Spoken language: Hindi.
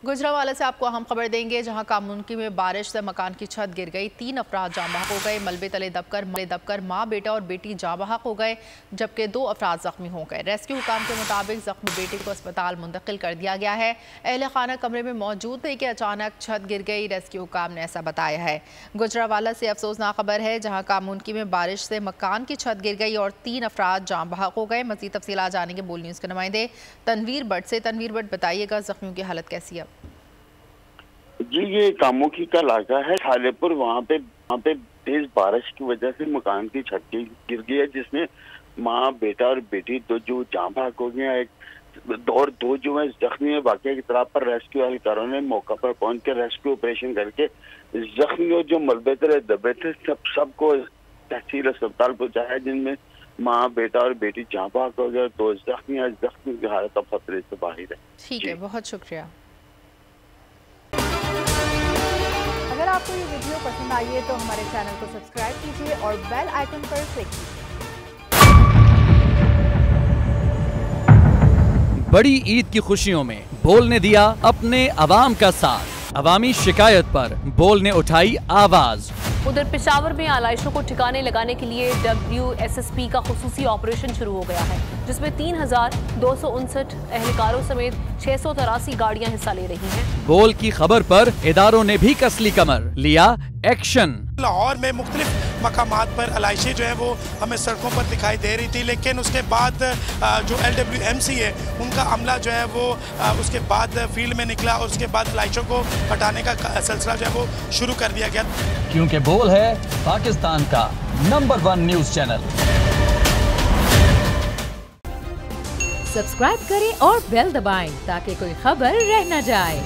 गुजरावाला से आपको अहम खबर देंगे, जहां कामुनकी में बारिश से मकान की छत गिर गई, 3 अफराद जाँ बहक हो गए। मलबे तले दबकर माँ बेटा और बेटी जाँ बहक हो गए, जबकि 2 अफराद जख्मी हो गए। रेस्क्यू हुकाम के मुताबिक जख्मी बेटे को अस्पताल मुंतकिल कर दिया गया है। अहले खाना कमरे में मौजूद थे कि अचानक छत गिर गई। रेस्क्यू हुकाम ने ऐसा बताया है। गुजरावाला से अफसोसनाक खबर है, जहाँ कामुनकी में बारिश से मकान की छत गिर गई और 3 अफराद जाँ बहक हो गए। मज़ीद तफसीलात जानेंगे बोल न्यूज़ के नुमाइंदे तनवीर भट्ट से। तनवीर भट्ट, बताइएगा जख्मियों की हालत कैसी है? जी, ये कामुकी का इलाका है खालेपुर। वहाँ पे तेज बारिश की वजह से मकान की छत गिर गई है, जिसमें माँ बेटा और बेटी दो जो जाँ बहक हो गए। एक और 2 जो है जख्मी है। वाकई की तरह पर रेस्क्यू एहलकारों ने मौका पर पहुंच कर रेस्क्यू ऑपरेशन करके जख्मियों जो मलबे तले दबे थे सबको तहसील अस्पताल पहुंचाया, जिनमें माँ बेटा और बेटी जाँ बहक हो गए। 2 जख्मी की हालत अब खतरे से बाहर है। ठीक है, बहुत शुक्रिया। अगर आपको ये वीडियो पसंद आई है तो हमारे चैनल को सब्सक्राइब कीजिए और बेल आइकन पर क्लिक कीजिए। बड़ी ईद की खुशियों में बोल ने दिया अपने अवाम का साथ। अवामी शिकायत पर बोल ने उठाई आवाज। उधर पेशावर में आलाइशों को ठिकाने लगाने के लिए WSSP का खुसूसी ऑपरेशन शुरू हो गया है, जिसमें 3259 एहलकारों समेत 683 गाड़ियां हिस्सा ले रही हैं। बोल की खबर पर इदारों ने भी कसली कमर, लिया एक्शन। लाहौर में मुख्तलिफ मकामात पर आलाइशें जो है वो हमें सड़कों पर दिखाई दे रही थी, लेकिन उसके बाद जो LWMC है उनका अमला जो है वो उसके बाद फील्ड में निकला और उसके बाद आलाइशों को हटाने का सिलसिला जो है वो शुरू कर दिया गया, क्योंकि बोल है पाकिस्तान का नंबर 1 न्यूज चैनल। सब्सक्राइब करें और बेल दबाएं ताकि कोई खबर रह न जाए।